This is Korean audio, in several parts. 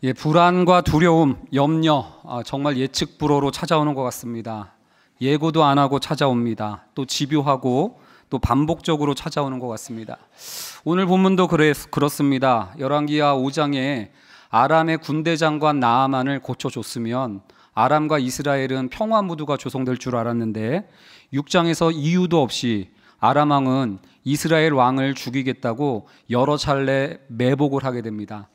예, 불안과 두려움, 염려, 정말 예측 불허로 찾아오는 것 같습니다. 예고도 안 하고 찾아옵니다. 또 집요하고 또 반복적으로 찾아오는 것 같습니다. 오늘 본문도 그렇습니다. 열왕기하 5장에 아람의 군대 장관 나아만을 고쳐줬으면 아람과 이스라엘은 평화 무드가 조성될 줄 알았는데 6장에서 이유도 없이 아람 왕은 이스라엘 왕을 죽이겠다고 여러 차례 매복을 하게 됩니다.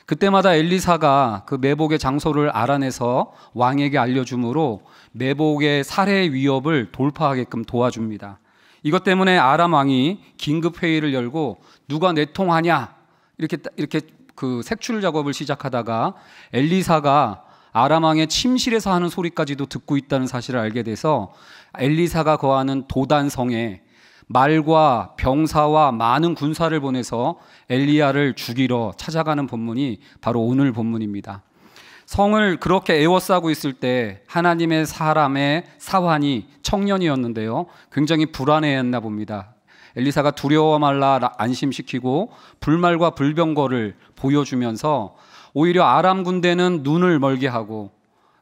그때마다 엘리사가 그 매복의 장소를 알아내서 왕에게 알려주므로 매복의 살해 위협을 돌파하게끔 도와줍니다. 이것 때문에 아람 왕이 긴급 회의를 열고 누가 내통하냐 이렇게 그 색출 작업을 시작하다가 엘리사가 아람 왕의 침실에서 하는 소리까지도 듣고 있다는 사실을 알게 돼서 엘리사가 거하는 도단성에 말과 병사와 많은 군사를 보내서 엘리야를 죽이러 찾아가는 본문이 바로 오늘 본문입니다. 성을 그렇게 에워싸고 있을 때 하나님의 사람의 사환이 청년이었는데요, 굉장히 불안해했나 봅니다. 엘리사가 두려워 말라 안심시키고 불말과 불병거를 보여주면서 오히려 아람 군대는 눈을 멀게 하고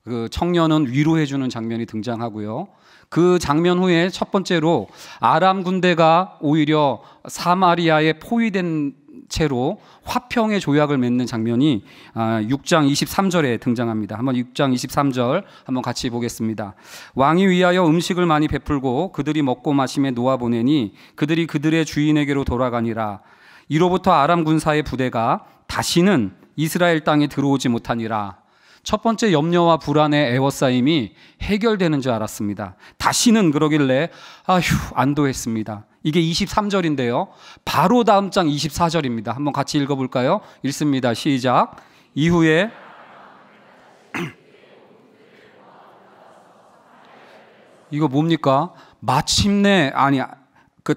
그 청년은 위로해주는 장면이 등장하고요. 그 장면 후에 첫 번째로 아람 군대가 오히려 사마리아에 포위된 채로 화평의 조약을 맺는 장면이 6장 23절에 등장합니다. 한번 6장 23절 한번 같이 보겠습니다. 왕이 위하여 음식을 많이 베풀고 그들이 먹고 마심에 놓아보내니 그들이 그들의 주인에게로 돌아가니라. 이로부터 아람 군사의 부대가 다시는 이스라엘 땅에 들어오지 못하니라. 첫 번째 염려와 불안의 에워싸임이 해결되는 줄 알았습니다. 다시는 그러길래 안도했습니다. 이게 23절인데요. 바로 다음 장 24절입니다. 한번 같이 읽어볼까요? 읽습니다. 시작. 이후에 이거 뭡니까? 마침내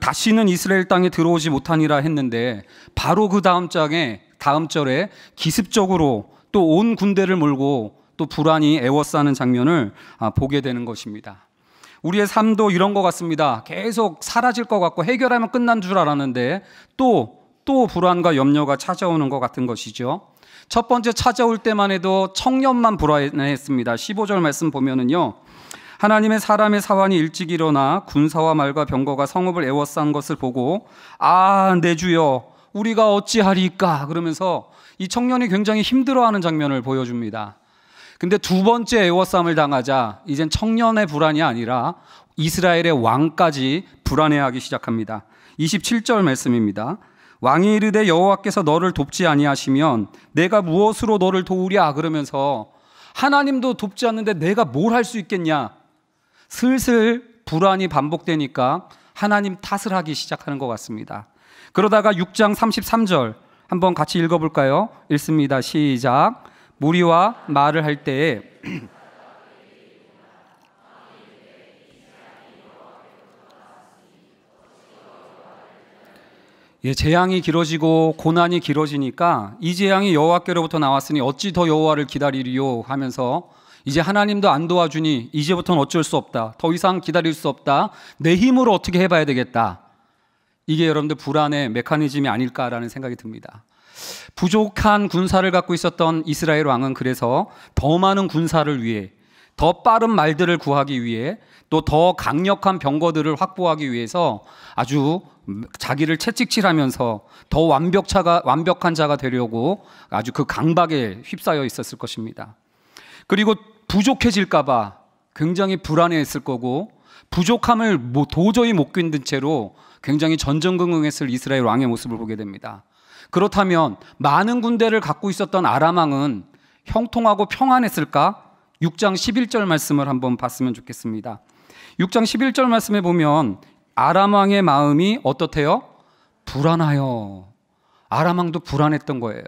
다시는 이스라엘 땅에 들어오지 못하니라 했는데 바로 그 다음 절에 기습적으로 또 온 군대를 몰고 또 불안이 에워싸는 장면을 보게 되는 것입니다. 우리의 삶도 이런 것 같습니다. 계속 사라질 것 같고 해결하면 끝난 줄 알았는데 또 불안과 염려가 찾아오는 것 같은 것이죠. 첫 번째 찾아올 때만 해도 청년만 불안했습니다. 15절 말씀 보면은요, 하나님의 사람의 사환이 일찍 일어나 군사와 말과 병거가 성읍을 에워싼 것을 보고 내 주여 우리가 어찌하리까 그러면서 이 청년이 굉장히 힘들어하는 장면을 보여줍니다. 근데 두 번째 에워싸움을 당하자 이젠 청년의 불안이 아니라 이스라엘의 왕까지 불안해하기 시작합니다. 27절 말씀입니다. 왕이 이르되 여호와께서 너를 돕지 아니하시면 내가 무엇으로 너를 도우랴 그러면서 하나님도 돕지 않는데 내가 뭘 할 수 있겠냐. 슬슬 불안이 반복되니까 하나님 탓을 하기 시작하는 것 같습니다. 그러다가 6장 33절 한번 같이 읽어볼까요? 읽습니다. 시작. 무리와 말을 할 때에 재앙이 길어지고 고난이 길어지니까 이 재앙이 여호와께로부터 나왔으니 어찌 더 여호와를 기다리리요 하면서 이제 하나님도 안 도와주니 이제부터는 어쩔 수 없다. 더 이상 기다릴 수 없다. 내 힘으로 어떻게 해봐야 되겠다. 이게 여러분들 불안의 메커니즘이 아닐까라는 생각이 듭니다. 부족한 군사를 갖고 있었던 이스라엘 왕은 그래서 더 많은 군사를 위해, 더 빠른 말들을 구하기 위해, 또 더 강력한 병거들을 확보하기 위해서 아주 자기를 채찍질하면서 더 완벽한 자가 되려고 아주 그 강박에 휩싸여 있었을 것입니다. 그리고 부족해질까 봐 굉장히 불안해했을 거고, 부족함을 도저히 못 견딘 채로 굉장히 전전긍긍했을 이스라엘 왕의 모습을 보게 됩니다. 그렇다면 많은 군대를 갖고 있었던 아람 왕은 형통하고 평안했을까? 6장 11절 말씀을 한번 봤으면 좋겠습니다. 6장 11절 말씀에 보면 아람 왕의 마음이 어떻대요? 불안하여. 아람 왕도 불안했던 거예요.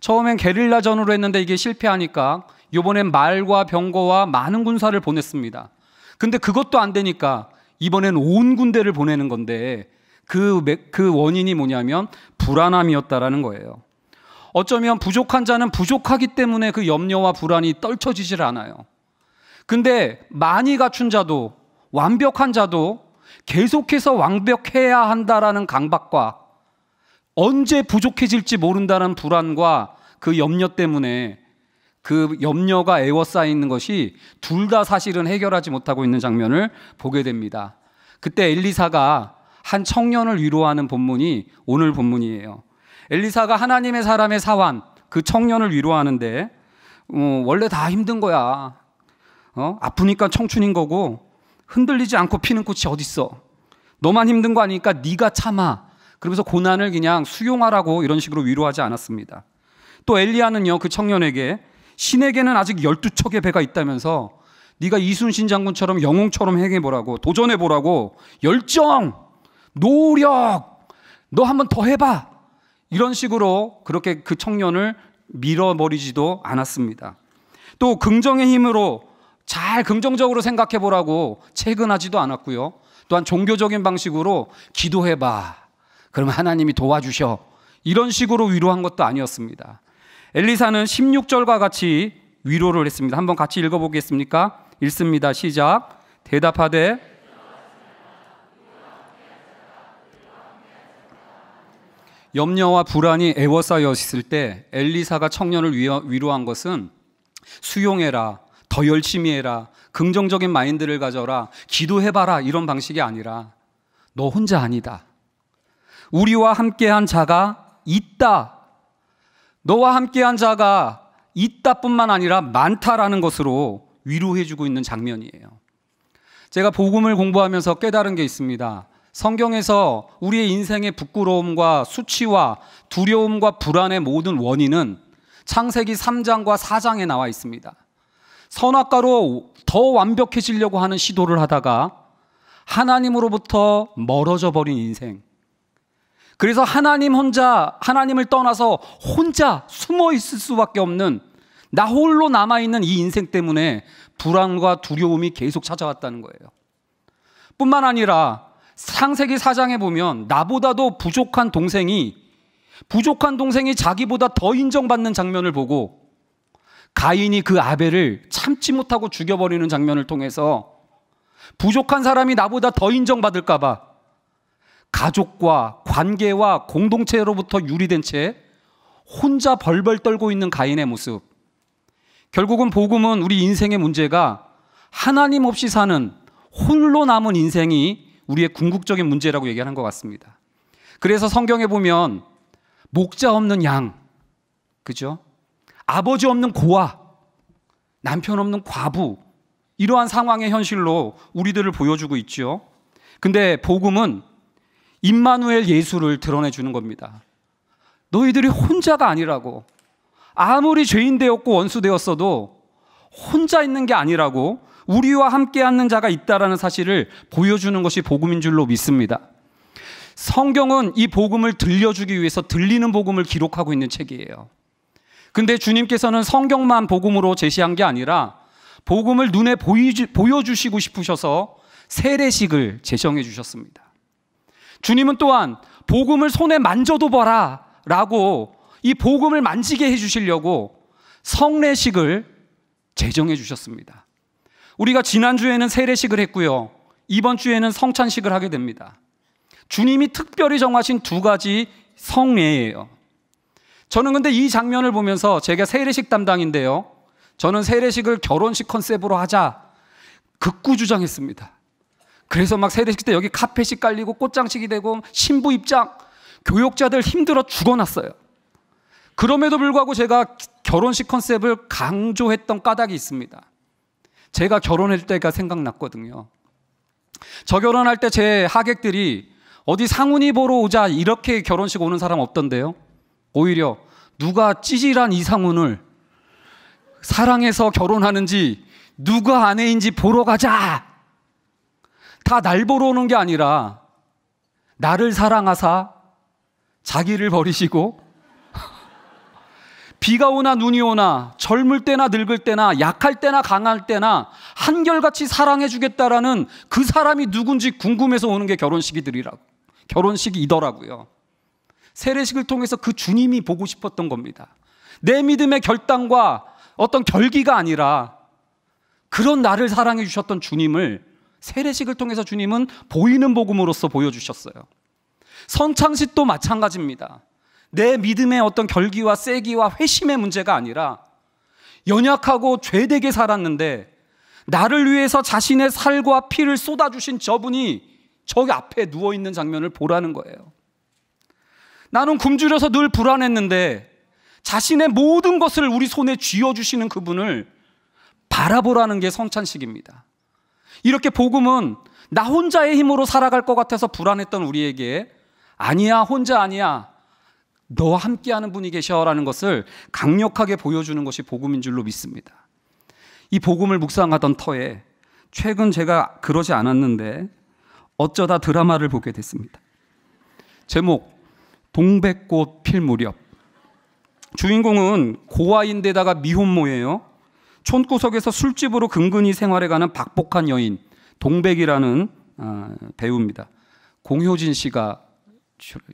처음엔 게릴라전으로 했는데 이게 실패하니까 이번엔 말과 병거와 많은 군사를 보냈습니다. 근데 그것도 안 되니까 이번엔 온 군대를 보내는 건데 그 원인이 뭐냐면 불안함이었다라는 거예요. 어쩌면 부족한 자는 부족하기 때문에 그 염려와 불안이 떨쳐지질 않아요. 근데 많이 갖춘 자도 완벽한 자도 계속해서 완벽해야 한다라는 강박과 언제 부족해질지 모른다는 불안과 그 염려 때문에 그 염려가 에워싸여 있는 것이 둘 다 사실은 해결하지 못하고 있는 장면을 보게 됩니다. 그때 엘리사가 한 청년을 위로하는 본문이 오늘 본문이에요. 엘리사가 하나님의 사람의 사환, 그 청년을 위로하는데 원래 다 힘든 거야. 아프니까 청춘인 거고 흔들리지 않고 피는 꽃이 어딨어. 너만 힘든 거 아니니까 네가 참아. 그러면서 고난을 그냥 수용하라고 이런 식으로 위로하지 않았습니다. 또 엘리야는요, 그 청년에게 신에게는 아직 12척의 배가 있다면서 네가 이순신 장군처럼 영웅처럼 행해보라고, 도전해보라고, 열정, 노력, 너 한번 더 해봐. 이런 식으로 그렇게 그 청년을 밀어버리지도 않았습니다. 또 긍정의 힘으로 잘 긍정적으로 생각해보라고 채근하지도 않았고요. 또한 종교적인 방식으로 기도해봐. 그러면 하나님이 도와주셔. 이런 식으로 위로한 것도 아니었습니다. 엘리사는 16절과 같이 위로를 했습니다. 한번 같이 읽어보겠습니까? 읽습니다. 시작. 대답하되 염려와 불안이 에워싸여 있을 때 엘리사가 청년을 위로한 것은 수용해라, 더 열심히 해라, 긍정적인 마인드를 가져라, 기도해봐라 이런 방식이 아니라 너 혼자 아니다. 우리와 함께한 자가 있다. 너와 함께한 자가 있다뿐만 아니라 많다라는 것으로 위로해주고 있는 장면이에요. 제가 복음을 공부하면서 깨달은 게 있습니다. 성경에서 우리의 인생의 부끄러움과 수치와 두려움과 불안의 모든 원인은 창세기 3장과 4장에 나와 있습니다. 선악과로 더 완벽해지려고 하는 시도를 하다가 하나님으로부터 멀어져 버린 인생. 그래서 하나님을 떠나서 혼자 숨어 있을 수밖에 없는 나 홀로 남아있는 이 인생 때문에 불안과 두려움이 계속 찾아왔다는 거예요. 뿐만 아니라 창세기 4장에 보면 나보다도 부족한 동생이 자기보다 더 인정받는 장면을 보고 가인이 그 아벨을 참지 못하고 죽여버리는 장면을 통해서 부족한 사람이 나보다 더 인정받을까 봐 가족과 관계와 공동체로부터 유리된 채 혼자 벌벌 떨고 있는 가인의 모습. 결국은 복음은 우리 인생의 문제가 하나님 없이 사는 홀로 남은 인생이 우리의 궁극적인 문제라고 얘기하는 것 같습니다. 그래서 성경에 보면 목자 없는 양, 그죠? 아버지 없는 고아, 남편 없는 과부, 이러한 상황의 현실로 우리들을 보여주고 있죠. 근데 복음은 임마누엘 예수를 드러내주는 겁니다. 너희들이 혼자가 아니라고. 아무리 죄인 되었고 원수 되었어도 혼자 있는 게 아니라고, 우리와 함께 앉는 자가 있다라는 사실을 보여주는 것이 복음인 줄로 믿습니다. 성경은 이 복음을 들려주기 위해서 들리는 복음을 기록하고 있는 책이에요. 근데 주님께서는 성경만 복음으로 제시한 게 아니라 복음을 눈에 보여주시고 싶으셔서 세례식을 제정해 주셨습니다. 주님은 또한 복음을 손에 만져도 봐라 라고 이 복음을 만지게 해주시려고 성례식을 제정해 주셨습니다. 우리가 지난주에는 세례식을 했고요, 이번 주에는 성찬식을 하게 됩니다. 주님이 특별히 정하신 두 가지 성례예요. 저는 근데 이 장면을 보면서, 제가 세례식 담당인데요, 저는 세례식을 결혼식 컨셉으로 하자 극구 주장했습니다. 그래서 막 세례식 때 여기 카펫이 깔리고 꽃장식이 되고 신부 입장, 교역자들 힘들어 죽어났어요. 그럼에도 불구하고 제가 결혼식 컨셉을 강조했던 까닭이 있습니다. 제가 결혼할 때가 생각났거든요. 저 결혼할 때 제 하객들이 어디 상훈이 보러 오자 이렇게 결혼식 오는 사람 없던데요. 오히려 누가 찌질한 이상훈을 사랑해서 결혼하는지, 누가 아내인지 보러 가자. 다 날 보러 오는 게 아니라 나를 사랑하사 자기를 버리시고 비가 오나 눈이 오나 젊을 때나 늙을 때나 약할 때나 강할 때나 한결같이 사랑해 주겠다라는 그 사람이 누군지 궁금해서 오는 게 결혼식이더라고요. 세례식을 통해서 그 주님이 보고 싶었던 겁니다. 내 믿음의 결단과 어떤 결기가 아니라 그런 나를 사랑해 주셨던 주님을 세례식을 통해서 주님은 보이는 복음으로써 보여주셨어요. 성찬식도 마찬가지입니다. 내 믿음의 어떤 결기와 세기와 회심의 문제가 아니라 연약하고 죄되게 살았는데 나를 위해서 자신의 살과 피를 쏟아주신 저분이 저기 앞에 누워있는 장면을 보라는 거예요. 나는 굶주려서 늘 불안했는데 자신의 모든 것을 우리 손에 쥐어주시는 그분을 바라보라는 게 성찬식입니다. 이렇게 복음은 나 혼자의 힘으로 살아갈 것 같아서 불안했던 우리에게 아니야, 혼자 아니야, 너와 함께하는 분이 계셔라는 것을 강력하게 보여주는 것이 복음인 줄로 믿습니다. 이 복음을 묵상하던 터에 최근 제가 그러지 않았는데 어쩌다 드라마를 보게 됐습니다. 제목 동백꽃 필 무렵. 주인공은 고아인데다가 미혼모예요. 촌구석에서 술집으로 근근히 생활해가는 박복한 여인 동백이라는 배우입니다. 공효진 씨가,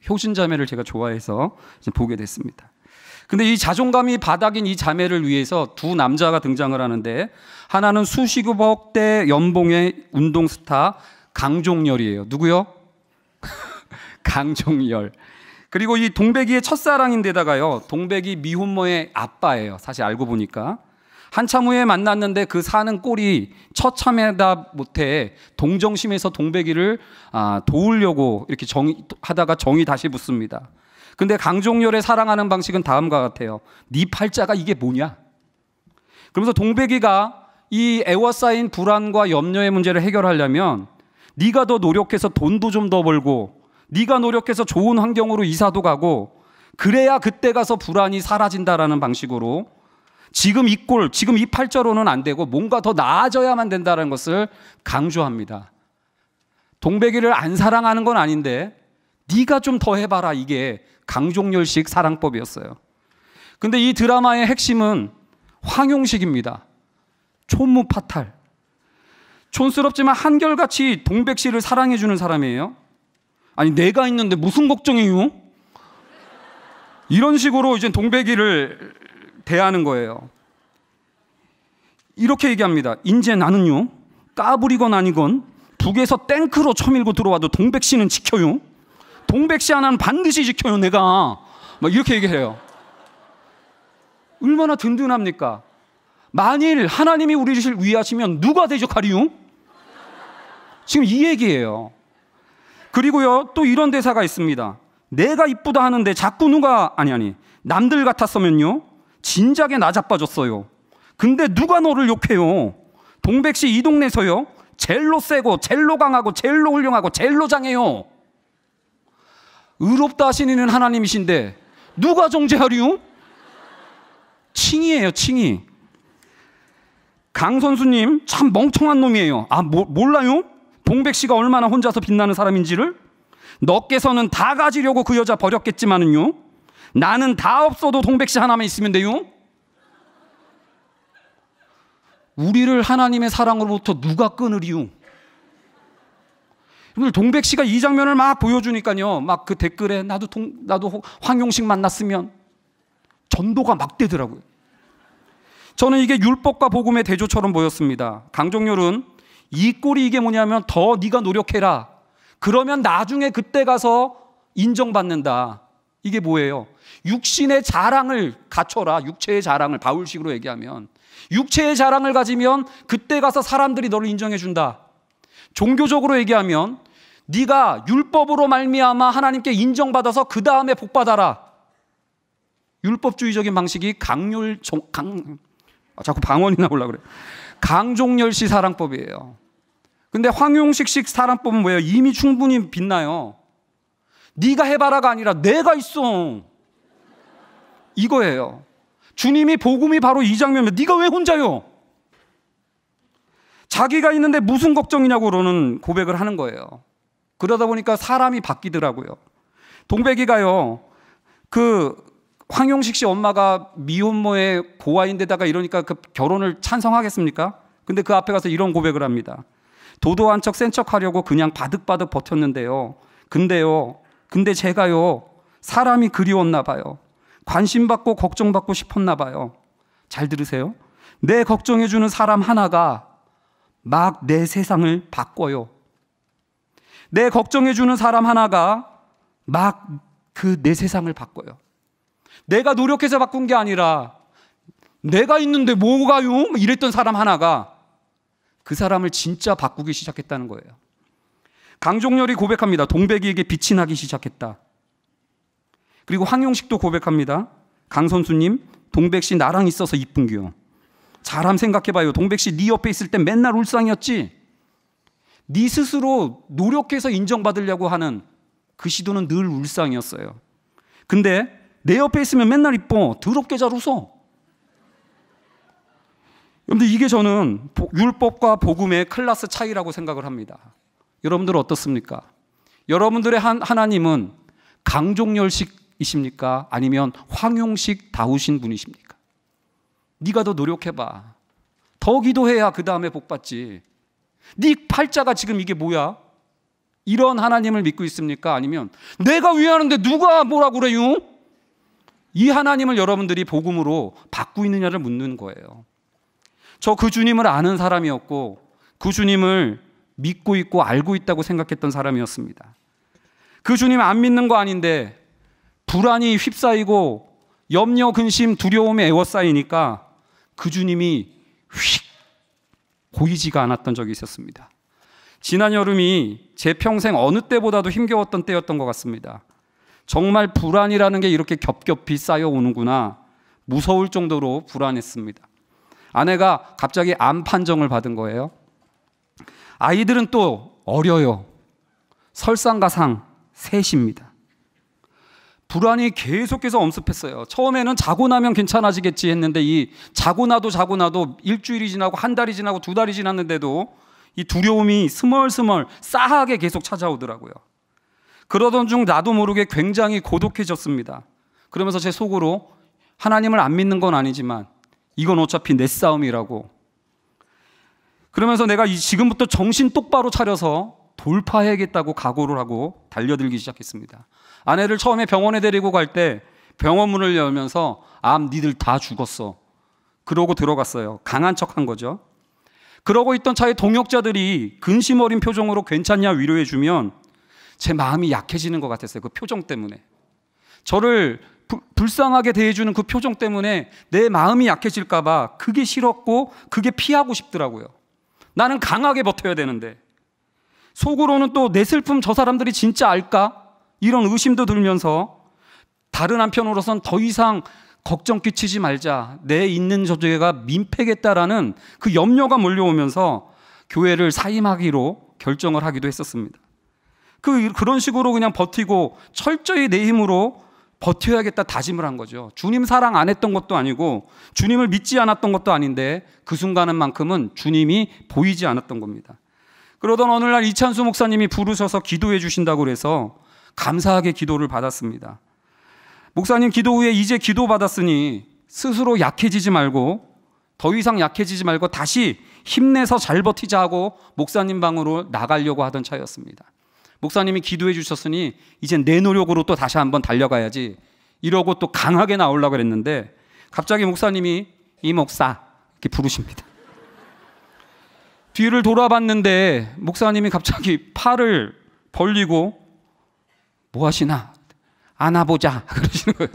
효진 자매를 제가 좋아해서 보게 됐습니다. 근데 이 자존감이 바닥인 이 자매를 위해서 두 남자가 등장을 하는데 하나는 수십억 대 연봉의 운동 스타 강종열이에요. 누구요? 강종열. 그리고 이 동백이의 첫사랑인데다가요, 동백이 미혼모의 아빠예요. 사실 알고 보니까. 한참 후에 만났는데 그 사는 꼴이 처참하다 못해 동정심에서 동백이를 도우려고 이렇게 하다가 정이 다시 붙습니다. 근데 강종열의 사랑하는 방식은 다음과 같아요. 네 팔자가 이게 뭐냐? 그러면서 동백이가 이 애워싸인 불안과 염려의 문제를 해결하려면 네가 더 노력해서 돈도 좀 더 벌고 네가 노력해서 좋은 환경으로 이사도 가고 그래야 그때 가서 불안이 사라진다라는 방식으로 지금 이 꼴, 지금 이 팔자로는 안 되고 뭔가 더 나아져야만 된다는 것을 강조합니다. 동백이를 안 사랑하는 건 아닌데 네가 좀 더 해봐라, 이게 강종열식 사랑법이었어요. 근데 이 드라마의 핵심은 황용식입니다. 촌무파탈. 촌스럽지만 한결같이 동백 씨를 사랑해주는 사람이에요. 아니 내가 있는데 무슨 걱정이요? 이런 식으로 이제 동백이를 대하는 거예요. 이렇게 얘기합니다. 인제 나는요, 까불이건 아니건 북에서 탱크로 쳐밀고 들어와도 동백 씨는 지켜요. 동백 씨 하나는 반드시 지켜요, 내가. 막 이렇게 얘기해요. 얼마나 든든합니까? 만일 하나님이 우리를 위하시면 누가 대적하리요? 지금 이 얘기예요. 그리고요, 또 이런 대사가 있습니다. 내가 이쁘다 하는데 자꾸 누가 남들 같았으면요 진작에 나 자빠졌어요. 근데 누가 너를 욕해요? 동백씨 이 동네에서요 젤로 세고 젤로 강하고 젤로 훌륭하고 젤로 장해요. 의롭다 하시는 하나님이신데 누가 정죄하리요? 칭이에요, 칭이. 강 선수님 참 멍청한 놈이에요. 몰라요? 동백씨가 얼마나 혼자서 빛나는 사람인지를? 너께서는 다 가지려고 그 여자 버렸겠지만은요, 나는 다 없어도 동백씨 하나만 있으면 돼요. 우리를 하나님의 사랑으로부터 누가 끊으리요? 오늘 동백씨가 이 장면을 막 보여주니까요, 막 그 댓글에 나도 황용식 만났으면 전도가 막 되더라고요. 저는 이게 율법과 복음의 대조처럼 보였습니다. 강종열은 이 꼴이 이게 뭐냐면 더 네가 노력해라. 그러면 나중에 그때 가서 인정받는다. 이게 뭐예요? 육신의 자랑을 갖춰라. 육체의 자랑을, 바울식으로 얘기하면 육체의 자랑을 가지면 그때 가서 사람들이 너를 인정해 준다. 종교적으로 얘기하면 네가 율법으로 말미암아 하나님께 인정받아서 그 다음에 복 받아라. 율법주의적인 방식이 자꾸 방언이 나오려고 그래. 강종열씨 사랑법이에요. 근데 황용식식 사랑법은 뭐예요? 이미 충분히 빛나요. 네가 해봐라가 아니라 내가 있어, 이거예요. 주님이 복음이 바로 이 장면이면 네가 왜 혼자요? 자기가 있는데 무슨 걱정이냐고로는 고백을 하는 거예요. 그러다 보니까 사람이 바뀌더라고요. 동백이가요, 그 황용식 씨 엄마가 미혼모의 고아인데다가 이러니까 그 결혼을 찬성하겠습니까? 근데 그 앞에 가서 이런 고백을 합니다. 도도한 척 센 척 하려고 그냥 바득바득 버텼는데요. 근데 제가요, 사람이 그리웠나 봐요. 관심받고 걱정받고 싶었나 봐요. 잘 들으세요. 내 걱정해주는 사람 하나가 막 내 세상을 바꿔요. 내 걱정해주는 사람 하나가 막 내 세상을 바꿔요. 내가 노력해서 바꾼 게 아니라 내가 있는데 뭐가요? 이랬던 사람 하나가 그 사람을 진짜 바꾸기 시작했다는 거예요. 강종렬이 고백합니다. 동백이에게 빛이 나기 시작했다. 그리고 황용식도 고백합니다. 강선수님, 동백씨 나랑 있어서 이쁜겨. 사람 생각해봐요. 동백씨 네 옆에 있을 땐 맨날 울상이었지. 네 스스로 노력해서 인정받으려고 하는 그 시도는 늘 울상이었어요. 근데 내 옆에 있으면 맨날 이뻐. 더럽게 잘 웃어. 그런데 이게 저는 율법과 복음의 클래스 차이라고 생각을 합니다. 여러분들은 어떻습니까? 여러분들의 하나님은 강종렬식이십니까? 아니면 황용식 다우신 분이십니까? 네가 더 노력해봐. 더 기도해야 그 다음에 복 받지. 네 팔자가 지금 이게 뭐야? 이런 하나님을 믿고 있습니까? 아니면 내가 위하는데 누가 뭐라고 그래요? 이 하나님을 여러분들이 복음으로 받고 있느냐를 묻는 거예요. 저 그 주님을 아는 사람이었고 그 주님을 믿고 있고 알고 있다고 생각했던 사람이었습니다. 그 주님 안 믿는 거 아닌데 불안이 휩싸이고 염려, 근심, 두려움에 에워싸이니까 그 주님이 휙 보이지가 않았던 적이 있었습니다. 지난 여름이 제 평생 어느 때보다도 힘겨웠던 때였던 것 같습니다. 정말 불안이라는 게 이렇게 겹겹이 쌓여오는구나, 무서울 정도로 불안했습니다. 아내가 갑자기 암 판정을 받은 거예요. 아이들은 또 어려요. 설상가상 셋입니다. 불안이 계속해서 엄습했어요. 처음에는 자고 나면 괜찮아지겠지 했는데 이 자고 나도 일주일이 지나고 한 달이 지나고 두 달이 지났는데도 이 두려움이 스멀스멀 싸하게 계속 찾아오더라고요. 그러던 중 나도 모르게 굉장히 고독해졌습니다. 그러면서 제 속으로 하나님을 안 믿는 건 아니지만 이건 어차피 내 싸움이라고, 그러면서 내가 지금부터 정신 똑바로 차려서 돌파해야겠다고 각오를 하고 달려들기 시작했습니다. 아내를 처음에 병원에 데리고 갈 때 병원 문을 열면서 니들 다 죽었어. 그러고 들어갔어요. 강한 척한 거죠. 그러고 있던 차에 동역자들이 근심 어린 표정으로 괜찮냐 위로해주면 제 마음이 약해지는 것 같았어요. 그 표정 때문에. 저를 불쌍하게 대해주는 그 표정 때문에 내 마음이 약해질까 봐 그게 싫었고 그게 피하고 싶더라고요. 나는 강하게 버텨야 되는데. 속으로는 또 내 슬픔 저 사람들이 진짜 알까? 이런 의심도 들면서 다른 한편으로선 더 이상 걱정 끼치지 말자, 내 있는 저주가 민폐겠다라는 그 염려가 몰려오면서 교회를 사임하기로 결정을 하기도 했었습니다. 그런 식으로 그냥 버티고 철저히 내 힘으로 버텨야겠다 다짐을 한 거죠. 주님 사랑 안 했던 것도 아니고 주님을 믿지 않았던 것도 아닌데 그 순간만큼은 주님이 보이지 않았던 겁니다. 그러던 어느 날 이찬수 목사님이 부르셔서 기도해 주신다고 그래서 감사하게 기도를 받았습니다. 목사님 기도 후에 이제 기도 받았으니 스스로 약해지지 말고, 더 이상 약해지지 말고 다시 힘내서 잘 버티자 하고 목사님 방으로 나가려고 하던 차였습니다. 목사님이 기도해 주셨으니 이제 내 노력으로 또 다시 한번 달려가야지 이러고 또 강하게 나오려고 했는데 갑자기 목사님이 이 목사 이렇게 부르십니다. 뒤를 돌아봤는데 목사님이 갑자기 팔을 벌리고 뭐 하시나? 안아보자 그러시는 거예요.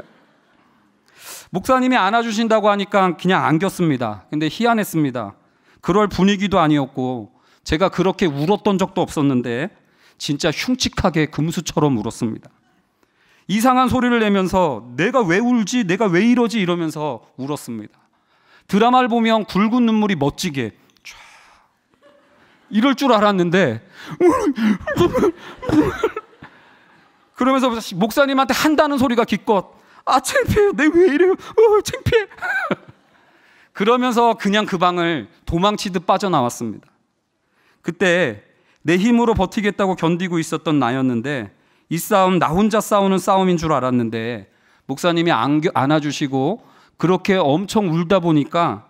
목사님이 안아주신다고 하니까 그냥 안겼습니다. 근데 희한했습니다. 그럴 분위기도 아니었고 제가 그렇게 울었던 적도 없었는데 진짜 흉측하게 금수처럼 울었습니다. 이상한 소리를 내면서 내가 왜 울지? 내가 왜 이러지? 이러면서 울었습니다. 드라마를 보면 굵은 눈물이 멋지게 쫙 이럴 줄 알았는데 그러면서 목사님한테 한다는 소리가 기껏 창피해요. 내 왜 이래요? 창피해. 그러면서 그냥 그 방을 도망치듯 빠져나왔습니다. 그때 내 힘으로 버티겠다고 견디고 있었던 나였는데 이 싸움 나 혼자 싸우는 싸움인 줄 알았는데 목사님이 안아주시고 그렇게 엄청 울다 보니까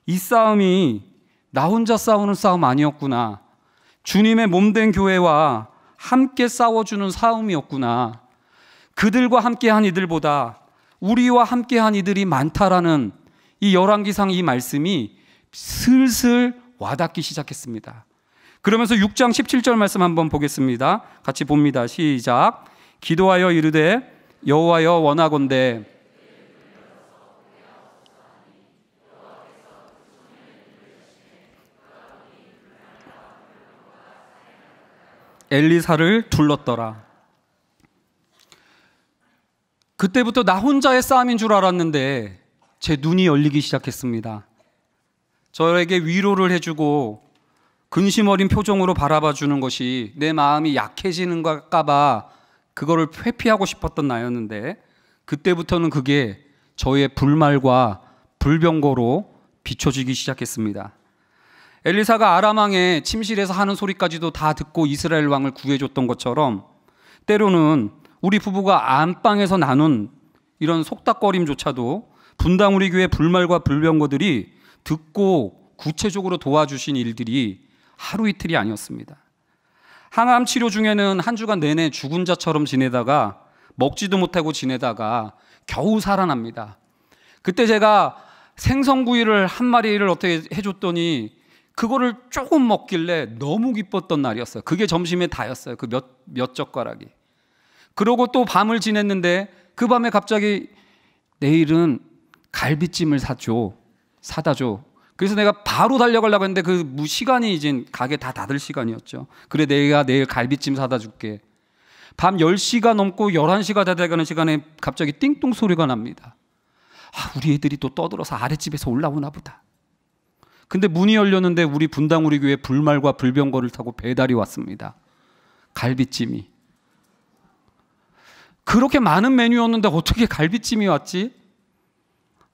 이 싸움이 나 혼자 싸우는 싸움 아니었구나. 주님의 몸된 교회와 함께 싸워주는 싸움이었구나. 그들과 함께한 이들보다 우리와 함께한 이들이 많다라는 이 열왕기상 이 말씀이 슬슬 와닿기 시작했습니다. 그러면서 6장 17절 말씀 한번 보겠습니다. 같이 봅니다. 시작. 기도하여 이르되 여호와여 원하건대 엘리사를 둘렀더라. 그때부터 나 혼자의 싸움인 줄 알았는데 제 눈이 열리기 시작했습니다. 저에게 위로를 해주고 근심 어린 표정으로 바라봐 주는 것이 내 마음이 약해지는 걸까봐 그거를 회피하고 싶었던 나였는데, 그때부터는 그게 저의 불말과 불병거로 비춰지기 시작했습니다. 엘리사가 아람 왕의 침실에서 하는 소리까지도 다 듣고 이스라엘 왕을 구해줬던 것처럼, 때로는 우리 부부가 안방에서 나눈 이런 속닥거림조차도 분당 우리 교회 불말과 불병거들이 듣고 구체적으로 도와주신 일들이 하루 이틀이 아니었습니다. 항암 치료 중에는 한 주간 내내 죽은 자처럼 지내다가 먹지도 못하고 지내다가 겨우 살아납니다. 그때 제가 생선구이를 한 마리를 어떻게 해줬더니 그거를 조금 먹길래 너무 기뻤던 날이었어요. 그게 점심에 다였어요. 그 몇 젓가락이. 그러고 또 밤을 지냈는데 그 밤에 갑자기 내일은 갈비찜을 사다 줘. 그래서 내가 바로 달려가려고 했는데 그 시간이 이제 가게 다 닫을 시간이었죠. 그래, 내가 내일 갈비찜 사다 줄게. 밤 10시가 넘고 11시가 다 돼가는 시간에 갑자기 띵동 소리가 납니다. 우리 애들이 또 떠들어서 아랫집에서 올라오나 보다. 근데 문이 열렸는데 우리 분당 우리 교회 불말과 불병거를 타고 배달이 왔습니다. 갈비찜이. 그렇게 많은 메뉴였는데 어떻게 갈비찜이 왔지?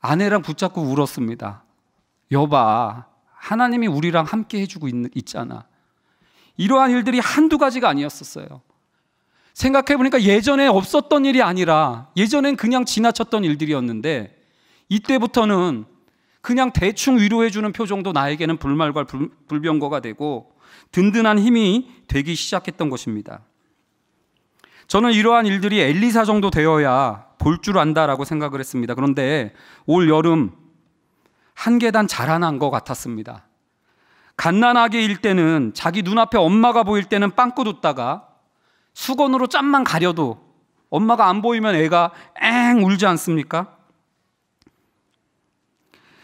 아내랑 붙잡고 울었습니다. 여봐, 하나님이 우리랑 함께 해주고 있잖아. 이러한 일들이 한두 가지가 아니었었어요. 생각해보니까 예전에 없었던 일이 아니라 예전엔 그냥 지나쳤던 일들이었는데, 이때부터는 그냥 대충 위로해주는 표정도 나에게는 불말과 불병거가 되고 든든한 힘이 되기 시작했던 것입니다. 저는 이러한 일들이 엘리사 정도 되어야 볼 줄 안다라고 생각을 했습니다. 그런데 올 여름 한 계단 자라난 것 같았습니다. 갓난아기 일 때는 자기 눈앞에 엄마가 보일 때는 빵꾸 웃다가 수건으로 짬만 가려도 엄마가 안 보이면 애가 엥 울지 않습니까?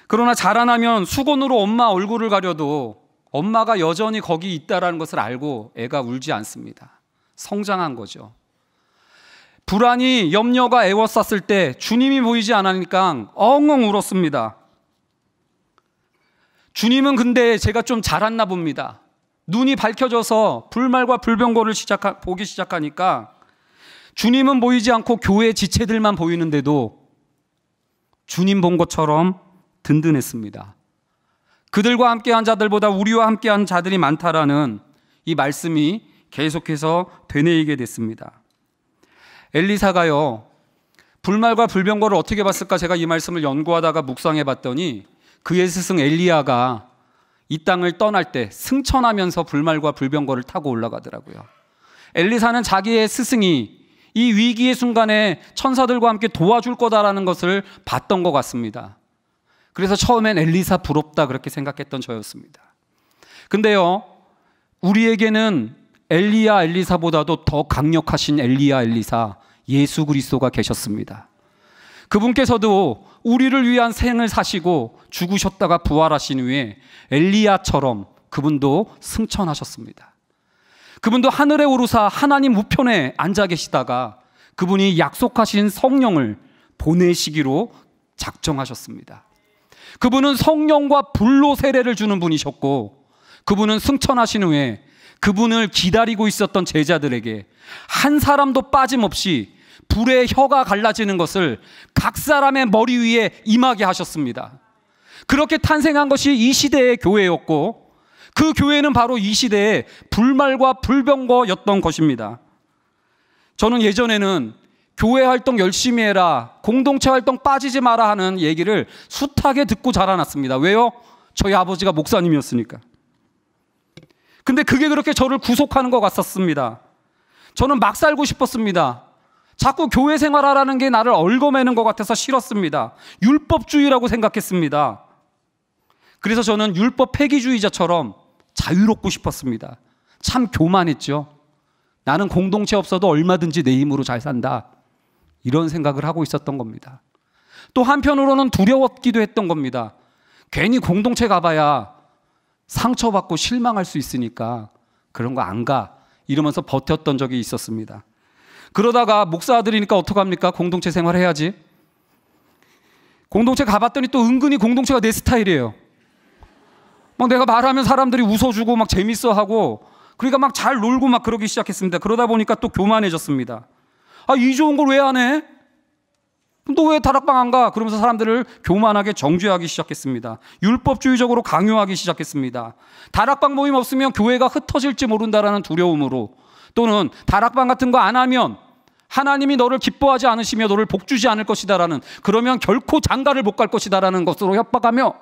그러나 자라나면 수건으로 엄마 얼굴을 가려도 엄마가 여전히 거기 있다는 것을 알고 애가 울지 않습니다. 성장한 거죠. 불안이 염려가 애워쌌을 때 주님이 보이지 않으니까 엉엉 울었습니다. 주님은 근데 제가 좀 자랐나 봅니다. 눈이 밝혀져서 불말과 불병거를 보기 시작하니까 주님은 보이지 않고 교회 지체들만 보이는데도 주님 본 것처럼 든든했습니다. 그들과 함께한 자들보다 우리와 함께한 자들이 많다라는 이 말씀이 계속해서 되뇌이게 됐습니다. 엘리사가요, 불말과 불병거를 어떻게 봤을까? 제가 이 말씀을 연구하다가 묵상해 봤더니 그의 스승 엘리야가 이 땅을 떠날 때 승천하면서 불말과 불병거를 타고 올라가더라고요. 엘리사는 자기의 스승이 이 위기의 순간에 천사들과 함께 도와줄 거다라는 것을 봤던 것 같습니다. 그래서 처음엔 엘리사 부럽다 그렇게 생각했던 저였습니다. 근데요, 우리에게는 엘리야 엘리사보다도 더 강력하신 엘리야 엘리사 예수 그리스도가 계셨습니다. 그분께서도 우리를 위한 생을 사시고 죽으셨다가 부활하신 후에 엘리야처럼 그분도 승천하셨습니다. 그분도 하늘에 오르사 하나님 우편에 앉아 계시다가 그분이 약속하신 성령을 보내시기로 작정하셨습니다. 그분은 성령과 불로 세례를 주는 분이셨고, 그분은 승천하신 후에 그분을 기다리고 있었던 제자들에게 한 사람도 빠짐없이 불의 혀가 갈라지는 것을 각 사람의 머리 위에 임하게 하셨습니다. 그렇게 탄생한 것이 이 시대의 교회였고, 그 교회는 바로 이 시대의 불말과 불병거였던 것입니다. 저는 예전에는 교회 활동 열심히 해라, 공동체 활동 빠지지 마라 하는 얘기를 숱하게 듣고 자라났습니다. 왜요? 저희 아버지가 목사님이었으니까. 근데 그게 그렇게 저를 구속하는 것 같았습니다. 저는 막 살고 싶었습니다. 자꾸 교회 생활하라는 게 나를 얽어매는 것 같아서 싫었습니다. 율법주의라고 생각했습니다. 그래서 저는 율법 폐기주의자처럼 자유롭고 싶었습니다. 참 교만했죠. 나는 공동체 없어도 얼마든지 내 힘으로 잘 산다, 이런 생각을 하고 있었던 겁니다. 또 한편으로는 두려웠기도 했던 겁니다. 괜히 공동체 가봐야 상처받고 실망할 수 있으니까 그런 거 안 가, 이러면서 버텼던 적이 있었습니다. 그러다가 목사들이니까 어떡합니까? 공동체 생활 해야지. 공동체 가봤더니 또 은근히 공동체가 내 스타일이에요. 막 내가 말하면 사람들이 웃어주고 막 재밌어하고, 그러니까 막 잘 놀고 막 그러기 시작했습니다. 그러다 보니까 또 교만해졌습니다. 이 좋은 걸 왜 안 해? 너 왜 다락방 안 가? 그러면서 사람들을 교만하게 정죄하기 시작했습니다. 율법주의적으로 강요하기 시작했습니다. 다락방 모임 없으면 교회가 흩어질지 모른다라는 두려움으로, 또는 다락방 같은 거 안 하면 하나님이 너를 기뻐하지 않으시며 너를 복주지 않을 것이다라는, 그러면 결코 장가를 못 갈 것이다라는 것으로 협박하며,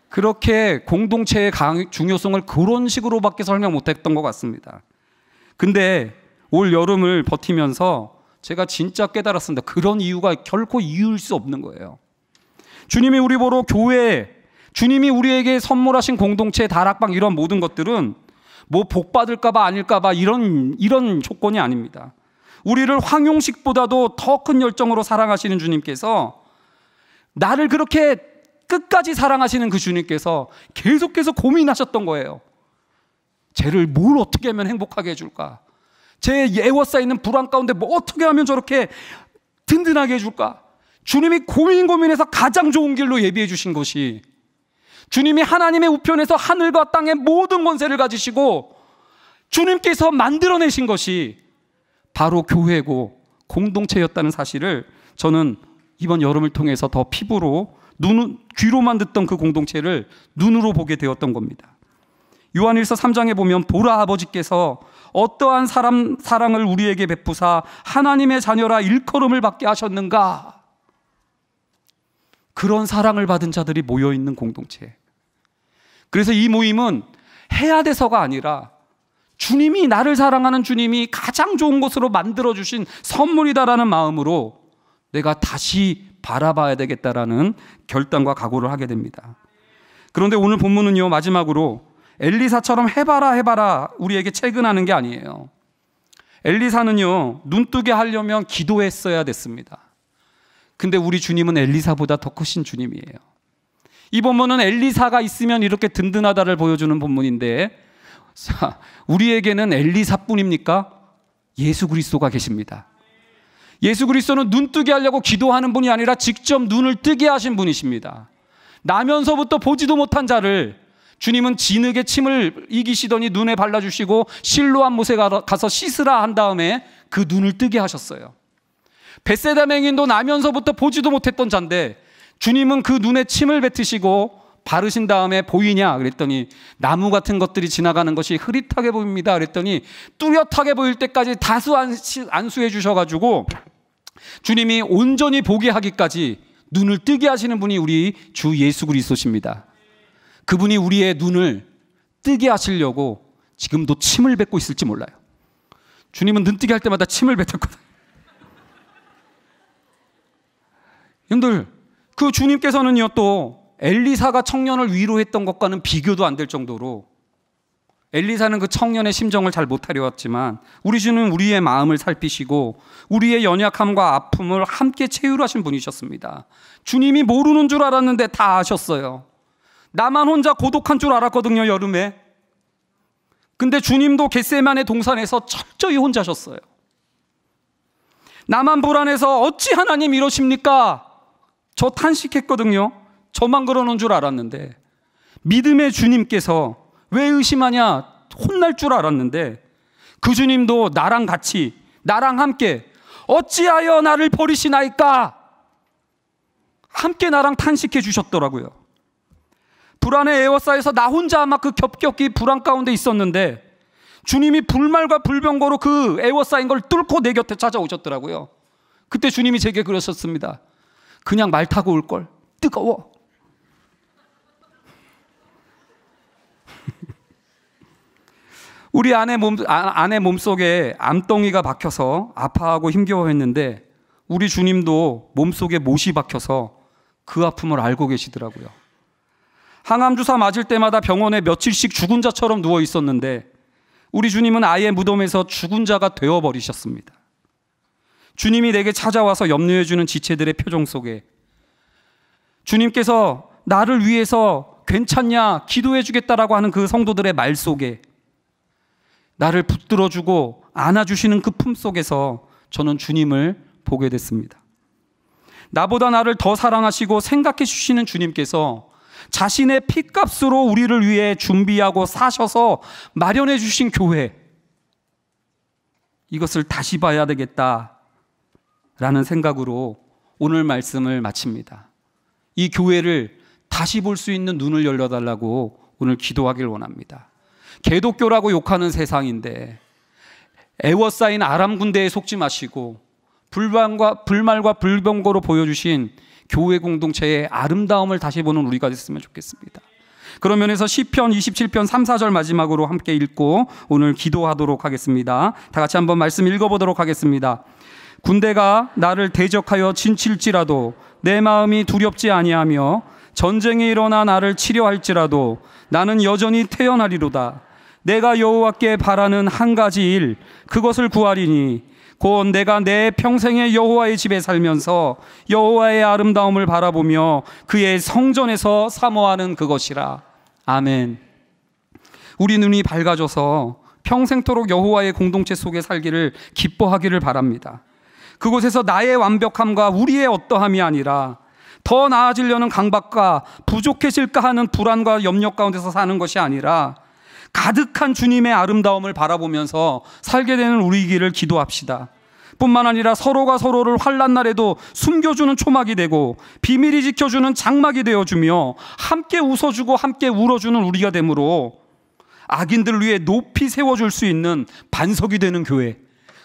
그렇게 공동체의 중요성을 그런 식으로밖에 설명 못했던 것 같습니다. 근데 올 여름을 버티면서 제가 진짜 깨달았습니다. 그런 이유가 결코 이유일 수 없는 거예요. 주님이 우리 보러 교회, 주님이 우리에게 선물하신 공동체, 다락방, 이런 모든 것들은 뭐 복 받을까봐 아닐까봐 이런 조건이 아닙니다. 우리를 황용식보다도 더 큰 열정으로 사랑하시는 주님께서, 나를 그렇게 끝까지 사랑하시는 그 주님께서 계속해서 고민하셨던 거예요. 쟤를 뭘 어떻게 하면 행복하게 해줄까? 제 애워싸 있는 불안 가운데 뭐 어떻게 하면 저렇게 든든하게 해줄까? 주님이 고민해서 가장 좋은 길로 예비해 주신 것이, 주님이 하나님의 우편에서 하늘과 땅의 모든 권세를 가지시고 주님께서 만들어내신 것이 바로 교회고 공동체였다는 사실을 저는 이번 여름을 통해서 더 피부로, 귀로만 듣던 그 공동체를 눈으로 보게 되었던 겁니다. 요한일서 3장에 보면, 보라, 아버지께서 어떠한 사랑을 우리에게 베푸사 하나님의 자녀라 일컬음을 받게 하셨는가. 그런 사랑을 받은 자들이 모여있는 공동체. 그래서 이 모임은 해야 돼서가 아니라, 주님이, 나를 사랑하는 주님이 가장 좋은 것으로 만들어주신 선물이다라는 마음으로 내가 다시 바라봐야 되겠다라는 결단과 각오를 하게 됩니다. 그런데 오늘 본문은요, 마지막으로 엘리사처럼 해봐라 우리에게 채근하는 게 아니에요. 엘리사는요, 눈뜨게 하려면 기도했어야 됐습니다. 근데 우리 주님은 엘리사보다 더 크신 주님이에요. 이 본문은 엘리사가 있으면 이렇게 든든하다를 보여주는 본문인데, 우리에게는 엘리사뿐입니까? 예수 그리스도가 계십니다. 예수 그리스도는 눈뜨게 하려고 기도하는 분이 아니라 직접 눈을 뜨게 하신 분이십니다. 나면서부터 보지도 못한 자를 주님은 진흙에 침을 이기시더니 눈에 발라주시고 실로암 못에 가서 씻으라 한 다음에 그 눈을 뜨게 하셨어요. 벳세다 맹인도 나면서부터 보지도 못했던 자인데 주님은 그 눈에 침을 뱉으시고 바르신 다음에 보이냐 그랬더니 나무 같은 것들이 지나가는 것이 흐릿하게 보입니다 그랬더니 뚜렷하게 보일 때까지 다수 안수해 주셔가지고 주님이 온전히 보게 하기까지 눈을 뜨게 하시는 분이 우리 주 예수 그리스도십니다. 그분이 우리의 눈을 뜨게 하시려고 지금도 침을 뱉고 있을지 몰라요. 주님은 눈 뜨게 할 때마다 침을 뱉었거든요. 여러분들, 그 주님께서는요, 또 엘리사가 청년을 위로했던 것과는 비교도 안 될 정도로, 엘리사는 그 청년의 심정을 잘 못하려왔지만 우리 주는 우리의 마음을 살피시고 우리의 연약함과 아픔을 함께 채율하신 분이셨습니다. 주님이 모르는 줄 알았는데 다 아셨어요. 나만 혼자 고독한 줄 알았거든요, 여름에. 근데 주님도 겟세마네 동산에서 철저히 혼자셨어요. 나만 불안해서 어찌 하나님 이러십니까? 저 탄식했거든요. 저만 그러는 줄 알았는데, 믿음의 주님께서 왜 의심하냐 혼날 줄 알았는데 그 주님도 나랑 같이, 나랑 함께 어찌하여 나를 버리시나이까 함께 나랑 탄식해 주셨더라고요. 불안에 에워싸여서 나 혼자 막 그 겹겹이 불안 가운데 있었는데 주님이 불말과 불병거로 그 에워싸인 걸 뚫고 내 곁에 찾아오셨더라고요. 그때 주님이 제게 그러셨습니다. 그냥 말 타고 올 걸, 뜨거워. 우리 아내 몸속에 암덩이가 박혀서 아파하고 힘겨워했는데 우리 주님도 몸속에 못이 박혀서 그 아픔을 알고 계시더라고요. 항암주사 맞을 때마다 병원에 며칠씩 죽은 자처럼 누워 있었는데 우리 주님은 아예 무덤에서 죽은 자가 되어버리셨습니다. 주님이 내게 찾아와서 염려해주는 지체들의 표정 속에 주님께서 나를 위해서 괜찮냐, 기도해 주겠다라고 하는 그 성도들의 말 속에 나를 붙들어주고 안아주시는 그 품 속에서 저는 주님을 보게 됐습니다. 나보다 나를 더 사랑하시고 생각해 주시는 주님께서 자신의 피값으로 우리를 위해 준비하고 사셔서 마련해 주신 교회, 이것을 다시 봐야 되겠다라는 생각으로 오늘 말씀을 마칩니다. 이 교회를 다시 볼 수 있는 눈을 열려달라고 오늘 기도하길 원합니다. 개독교라고 욕하는 세상인데 애워싸인 아람 군대에 속지 마시고 불말과 불병거로 보여주신 교회 공동체의 아름다움을 다시 보는 우리가 됐으면 좋겠습니다. 그런 면에서 시편 27편 3, 4절 마지막으로 함께 읽고 오늘 기도하도록 하겠습니다. 다 같이 한번 말씀 읽어보도록 하겠습니다. 군대가 나를 대적하여 진칠지라도 내 마음이 두렵지 아니하며 전쟁이 일어나 나를 치려 할지라도 나는 여전히 태어나리로다. 내가 여호와께 바라는 한 가지 일, 그것을 구하리니 곧 내가 내 평생에 여호와의 집에 살면서 여호와의 아름다움을 바라보며 그의 성전에서 사모하는 그것이라. 아멘. 우리 눈이 밝아져서 평생토록 여호와의 공동체 속에 살기를 기뻐하기를 바랍니다. 그곳에서 나의 완벽함과 우리의 어떠함이 아니라 더 나아지려는 강박과 부족해질까 하는 불안과 염려 가운데서 사는 것이 아니라 가득한 주님의 아름다움을 바라보면서 살게 되는 우리이기를 기도합시다. 뿐만 아니라 서로가 서로를 환난 날에도 숨겨주는 초막이 되고 비밀이 지켜주는 장막이 되어주며 함께 웃어주고 함께 울어주는 우리가 되므로 악인들 위해 높이 세워줄 수 있는 반석이 되는 교회,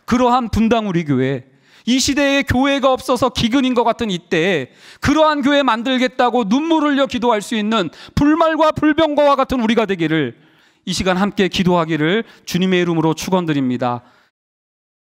그러한 분당 우리 교회, 이 시대에 교회가 없어서 기근인 것 같은 이때에 그러한 교회 만들겠다고 눈물 흘려 기도할 수 있는 불말과 불병거와 같은 우리가 되기를 이 시간 함께 기도하기를 주님의 이름으로 축원드립니다.